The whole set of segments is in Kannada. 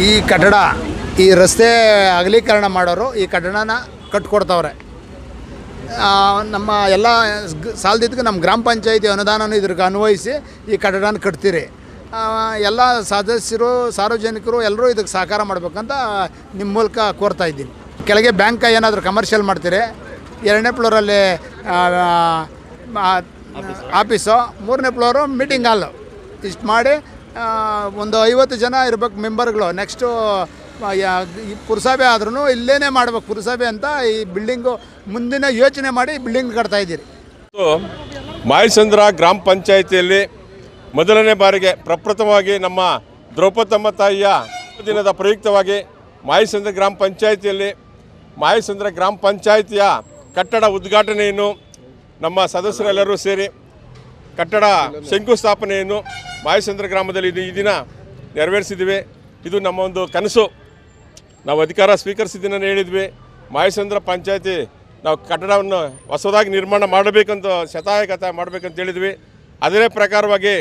ಈ ಕಟ್ಟಡ ಈ ರಸ್ತೆ ಅಗಲೀಕರಣ ಮಾಡೋರು ಈ ಕಟ್ಟಡನ ಕಟ್ಕೊಡ್ತವ್ರೆ. ನಮ್ಮ ಎಲ್ಲ ಸಾಲದಿದ್ದಕ್ಕೆ ನಮ್ಮ ಗ್ರಾಮ ಪಂಚಾಯಿತಿ ಅನುದಾನನೂ ಇದ್ರಿಗೆ ಅನ್ವಯಿಸಿ ಈ ಕಟ್ಟಡನ ಕಟ್ತೀರಿ. ಎಲ್ಲ ಸದಸ್ಯರು ಸಾರ್ವಜನಿಕರು ಎಲ್ಲರೂ ಇದಕ್ಕೆ ಸಹಕಾರ ಮಾಡಬೇಕಂತ ನಿಮ್ಮ ಮೂಲಕ ಕೋರ್ತಾ ಇದ್ದೀನಿ. ಕೆಳಗೆ ಬ್ಯಾಂಕ್ ಏನಾದರೂ ಕಮರ್ಷಿಯಲ್ ಮಾಡ್ತೀರಿ, 2ನೇ ಫ್ಲೋರಲ್ಲಿ ಆಫೀಸು, 3ನೇ ಫ್ಲೋರು ಮೀಟಿಂಗ್ ಹಾಲು, ಇಷ್ಟು ಮಾಡಿ ಒಂದು 50 ಜನ ಇರಬೇಕು ಮೆಂಬರ್ಗಳು. ನೆಕ್ಸ್ಟು ಪುರಸಭೆ ಆದ್ರೂ ಇಲ್ಲೇ ಮಾಡ್ಬೇಕು ಪುರಸಭೆ ಅಂತ ಈ ಬಿಲ್ಡಿಂಗು ಮುಂದಿನ ಯೋಚನೆ ಮಾಡಿ ಬಿಲ್ಡಿಂಗ್ ಕಟ್ತಾಯಿದ್ದೀರಿ. ಮಾಯಸಂದ್ರ ಗ್ರಾಮ ಪಂಚಾಯಿತಿಯಲ್ಲಿ ಮೊದಲನೇ ಬಾರಿಗೆ ಪ್ರಪ್ರಥಮವಾಗಿ ನಮ್ಮ ದ್ರೌಪದಮ್ಮ ತಾಯಿಯ ದಿನದ ಪ್ರಯುಕ್ತವಾಗಿ ಮಾಯಸಂದ್ರ ಗ್ರಾಮ ಪಂಚಾಯಿತಿಯಲ್ಲಿ ಮಾಯಸಂದ್ರ ಗ್ರಾಮ ಪಂಚಾಯಿತಿಯ ಕಟ್ಟಡ ಉದ್ಘಾಟನೆಯನ್ನು ನಮ್ಮ ಸದಸ್ಯರೆಲ್ಲರೂ ಸೇರಿ ಕಟ್ಟಡ ಶಂಕುಸ್ಥಾಪನೆಯನ್ನು ಮಾಯಸಂದ್ರ ಗ್ರಾಮದಲ್ಲಿ ಈ ದಿನ ನೆರವೇರಿಸಿದ್ವಿ. ಇದು ನಮ್ಮ ಒಂದು ಕನಸು. ನಾವು ಅಧಿಕಾರ ಸ್ವೀಕರಿಸಿದ ದಿನ ಹೇಳಿದ್ವಿ, ಮಾಯಸಂದ್ರ ಪಂಚಾಯಿತಿ ನಾವು ಕಟ್ಟಡವನ್ನು ಹೊಸದಾಗಿ ನಿರ್ಮಾಣ ಮಾಡಬೇಕಂತ ಶತಾಯಗತಾಯ ಮಾಡಬೇಕಂತ ಹೇಳಿದ್ವಿ. ಅದೇ ಪ್ರಕಾರವಾಗಿ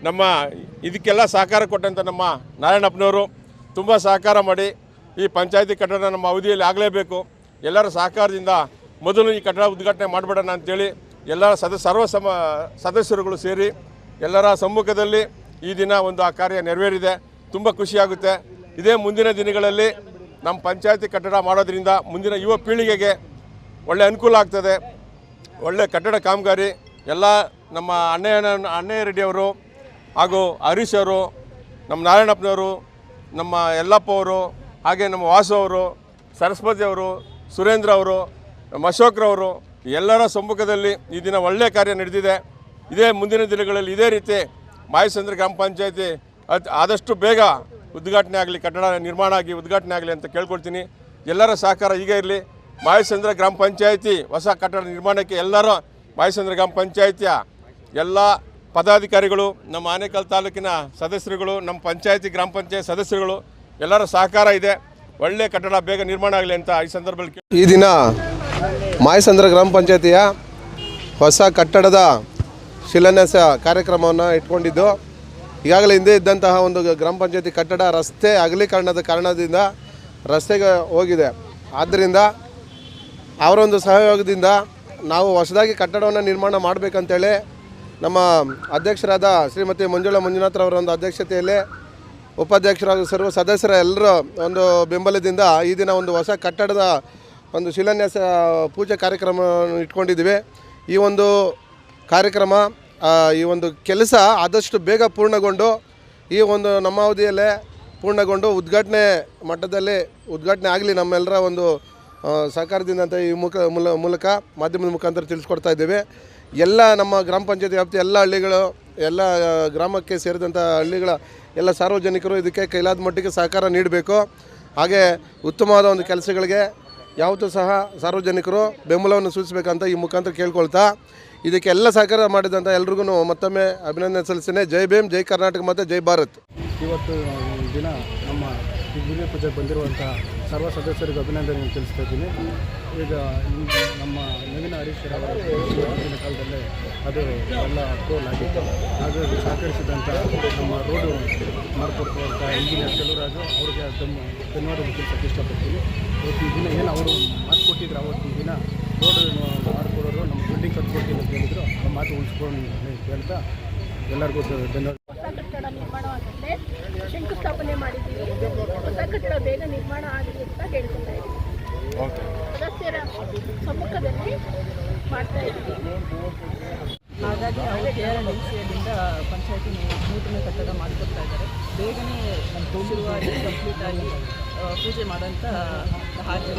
ನಮ್ಮ ಇದಕ್ಕೆಲ್ಲ ಸಹಕಾರ ಕೊಟ್ಟಂಥ ನಮ್ಮ ನಾರಾಯಣಪ್ಪನವರು ತುಂಬ ಸಹಕಾರ ಮಾಡಿ ಈ ಪಂಚಾಯಿತಿ ಕಟ್ಟಡ ನಮ್ಮ ಅವಧಿಯಲ್ಲಿ ಆಗಲೇಬೇಕು, ಎಲ್ಲರ ಸಹಕಾರದಿಂದ ಮೊದಲು ಈ ಕಟ್ಟಡ ಉದ್ಘಾಟನೆ ಮಾಡಿಬಿಡೋಣ ಅಂಥೇಳಿ ಎಲ್ಲ ಸದಸ್ಯರುಗಳು ಸೇರಿ ಎಲ್ಲರ ಸಮ್ಮುಖದಲ್ಲಿ ಈ ದಿನ ಒಂದು ಆ ಕಾರ್ಯ ನೆರವೇರಿದೆ. ತುಂಬ ಖುಷಿಯಾಗುತ್ತೆ. ಇದೇ ಮುಂದಿನ ದಿನಗಳಲ್ಲಿ ನಮ್ಮ ಪಂಚಾಯಿತಿ ಕಟ್ಟಡ ಮಾಡೋದ್ರಿಂದ ಮುಂದಿನ ಯುವ ಪೀಳಿಗೆಗೆ ಒಳ್ಳೆ ಅನುಕೂಲ ಆಗ್ತದೆ. ಒಳ್ಳೆ ಕಟ್ಟಡ ಕಾಮಗಾರಿ ಎಲ್ಲ ನಮ್ಮ ಅಣ್ಣಯ್ಯ ರೆಡ್ಡಿಯವರು ಹಾಗೂ ಹರೀಶ್ ಅವರು, ನಮ್ಮ ನಾರಾಯಣಪ್ಪನವರು, ನಮ್ಮ ಯಲ್ಲಪ್ಪ ಅವರು, ಹಾಗೆ ನಮ್ಮ ವಾಸು ಅವರು, ಸರಸ್ವತಿ ಅವರು, ಸುರೇಂದ್ರ ಅವರು, ನಮ್ಮ ಅಶೋಕ್ರವರು ಎಲ್ಲರ ಸಮ್ಮುಖದಲ್ಲಿ ಈ ದಿನ ಒಳ್ಳೆಯ ಕಾರ್ಯ ನಡೆದಿದೆ. ಇದೇ ಮುಂದಿನ ದಿನಗಳಲ್ಲಿ ಇದೇ ರೀತಿ ಮಾಯಸಂದ್ರ ಗ್ರಾಮ ಪಂಚಾಯಿತಿ ಆದಷ್ಟು ಬೇಗ ಉದ್ಘಾಟನೆ ಆಗಲಿ, ಕಟ್ಟಡ ನಿರ್ಮಾಣ ಆಗಿ ಉದ್ಘಾಟನೆ ಆಗಲಿ ಅಂತ ಕೇಳ್ಕೊಳ್ತೀನಿ. ಎಲ್ಲರ ಸಹಕಾರ ಹೀಗೆ ಇರಲಿ. ಮಾಯಸಂದ್ರ ಗ್ರಾಮ ಪಂಚಾಯಿತಿ ಹೊಸ ಕಟ್ಟಡ ನಿರ್ಮಾಣಕ್ಕೆ ಎಲ್ಲರ ಮಾಯಸಂದ್ರ ಗ್ರಾಮ ಪಂಚಾಯಿತಿಯ ಎಲ್ಲ ಪದಾಧಿಕಾರಿಗಳು, ನಮ್ಮ ಆನೇಕಲ್ ತಾಲೂಕಿನ ಸದಸ್ಯರುಗಳು, ನಮ್ಮ ಪಂಚಾಯಿತಿ ಗ್ರಾಮ ಪಂಚಾಯತ್ ಸದಸ್ಯರುಗಳು ಎಲ್ಲರ ಸಹಕಾರ ಇದೆ. ಒಳ್ಳೆ ಕಟ್ಟಡ ಬೇಗ ನಿರ್ಮಾಣ ಆಗಲಿ ಅಂತ ಈ ಸಂದರ್ಭದಲ್ಲಿ ಈ ದಿನ ಮಾಯಸಂದ್ರ ಗ್ರಾಮ ಪಂಚಾಯಿತಿಯ ಹೊಸ ಕಟ್ಟಡದ ಶಿಲಾನ್ಯಾಸ ಕಾರ್ಯಕ್ರಮವನ್ನು ಇಟ್ಕೊಂಡಿದ್ದು, ಈಗಾಗಲೇ ಹಿಂದೆ ಇದ್ದಂತಹ ಒಂದು ಗ್ರಾಮ ಪಂಚಾಯತಿ ಕಟ್ಟಡ ರಸ್ತೆ ಅಗಲೀಕರಣದ ಕಾರಣದಿಂದ ರಸ್ತೆಗೆ ಹೋಗಿದೆ. ಆದ್ದರಿಂದ ಅವರೊಂದು ಸಹಯೋಗದಿಂದ ನಾವು ಹೊಸದಾಗಿ ಕಟ್ಟಡವನ್ನು ನಿರ್ಮಾಣ ಮಾಡಬೇಕಂತೇಳಿ ನಮ್ಮ ಅಧ್ಯಕ್ಷರಾದ ಶ್ರೀಮತಿ ಮಂಜುಳಾ ಮಂಜುನಾಥ್ರವರ ಒಂದು ಅಧ್ಯಕ್ಷತೆಯಲ್ಲಿ ಉಪಾಧ್ಯಕ್ಷರಾಗಿ ಸರ್ವ ಸದಸ್ಯರ ಎಲ್ಲರ ಒಂದು ಬೆಂಬಲದಿಂದ ಈ ದಿನ ಒಂದು ಹೊಸ ಕಟ್ಟಡದ ಒಂದು ಶಿಲಾನ್ಯಾಸ ಪೂಜೆ ಕಾರ್ಯಕ್ರಮವನ್ನು ಇಟ್ಕೊಂಡಿದ್ದೀವಿ. ಈ ಒಂದು ಕಾರ್ಯಕ್ರಮ ಈ ಒಂದು ಕೆಲಸ ಆದಷ್ಟು ಬೇಗ ಪೂರ್ಣಗೊಂಡು ಈ ಒಂದು ನಮ್ಮ ಅವಧಿಯಲ್ಲೇ ಪೂರ್ಣಗೊಂಡು ಉದ್ಘಾಟನೆ ಮಟ್ಟದಲ್ಲಿ ಉದ್ಘಾಟನೆ ಆಗಲಿ ನಮ್ಮೆಲ್ಲರ ಒಂದು ಸಹಕಾರದಿಂದ ಅಂತ ಈ ಮೂಲಕ ಮಾಧ್ಯಮದ ಮುಖಾಂತರ ತಿಳಿಸ್ಕೊಡ್ತಾ ಇದ್ದೇವೆ. ಎಲ್ಲ ನಮ್ಮ ಗ್ರಾಮ ಪಂಚಾಯತಿ ವ್ಯಾಪ್ತಿ ಎಲ್ಲ ಹಳ್ಳಿಗಳು ಎಲ್ಲ ಗ್ರಾಮಕ್ಕೆ ಸೇರಿದಂಥ ಹಳ್ಳಿಗಳ ಎಲ್ಲ ಸಾರ್ವಜನಿಕರು ಇದಕ್ಕೆ ಕೈಲಾದ ಮಟ್ಟಿಗೆ ಸಹಕಾರ ನೀಡಬೇಕು. ಹಾಗೆ ಉತ್ತಮವಾದ ಒಂದು ಕೆಲಸಗಳಿಗೆ ಯಾವತ್ತೂ ಸಹ ಸಾರ್ವಜನಿಕರು ಬೆಂಬಲವನ್ನು ಸೂಚಿಸಬೇಕಂತ ಈ ಮುಖಾಂತರ ಕೇಳ್ಕೊಳ್ತಾ ಇದಕ್ಕೆ ಎಲ್ಲ ಸಹಕಾರ ಮಾಡಿದಂಥ ಎಲ್ರಿಗೂ ಮತ್ತೊಮ್ಮೆ ಅಭಿನಂದನೆ ಸಲ್ಲಿಸ್ತೇನೆ. ಜೈ ಭೀಮ್, ಜೈ ಕರ್ನಾಟಕ ಮತ್ತು ಜೈ ಭಾರತ್. ಇವತ್ತು ದಿನ ನಮ್ಮ ಈ ಭೂಮಿ ಪೂಜೆಗೆ ಬಂದಿರುವಂಥ ಸರ್ವ ಸದಸ್ಯರಿಗೆ ಅಭಿನಂದನೆ ತಿಳಿಸ್ತಾ ಇದ್ದೀನಿ. ಈಗ ನಮ್ಮ ನವೀನ ಹರೀಶ್ ಅವರ ಇವತ್ತಿನ ಕಾಲದಲ್ಲೇ ಅದು ಎಲ್ಲ ಅಪ್ರೂವಲ್ ಆಗಿತ್ತು. ಹಾಗಾಗಿ ಸಹಕರಿಸಿದಂಥ ನಮ್ಮ ರೋಡು ಮಾಡಿಕೊಡ್ತುವಂಥ ಇಂಜಿನಿಯರ್ ಚೆಲುವರಾಜು ಅವ್ರಿಗೆ ಧನ್ಯವಾದ ತಿಳಿಸೋಕ್ಕೆ ಇಷ್ಟಪಡ್ತೀನಿ. ಇವತ್ತಿನ ದಿನ ಏನು ಅವರು ಮಾತು ಕೊಟ್ಟಿದ್ರು, ಅವತ್ತಿನ ದಿನ ರೋಡು ಮಾಡಿಕೊಡೋರು ನಮ್ಮ ಬಿಲ್ಡಿಂಗ್ ಕಟ್ಕೊಡ್ತೀನಿ ಅಂತ ಹೇಳಿದ್ರು. ಆ ಮಾತು ಉಳಿಸ್ಕೊಂಡು ಹೇಳ್ತಾ ಎಲ್ಲರಿಗೂ ಧನ್ಯವಾದ. ಕಟ್ಟಡ ನಿರ್ಮಾಣವಾಗಿದೆ, ಶಂಕುಸ್ಥಾಪನೆ ಮಾಡಿದ್ದೀವಿ. ಹೊಸ ಕಟ್ಟಡ ಬೇಗ ನಿರ್ಮಾಣ ಆಗಲಿ ಅಂತ ಕೇಳ್ಕೊತಾ ಇದ್ದೀವಿ. ಸದಸ್ಯರ ಸಮ್ಮುಖದಲ್ಲಿ ಮಾಡ್ತಾ ಇದ್ದೀವಿ. ಹಾಗಾಗಿ ಅವರು KRNDCಯಿಂದ ಪಂಚಾಯತಿ ನೂತನ ಕಟ್ಟಡ ಮಾಡಿಕೊಡ್ತಾ ಇದ್ದಾರೆ. ಬೇಗನೆ ಶುರುವಾಗಿ ಕಂಪ್ಲೀಟ್ ಆಗಿ ಪೂಜೆ ಮಾಡೋಂಥ ಹಾಗೆ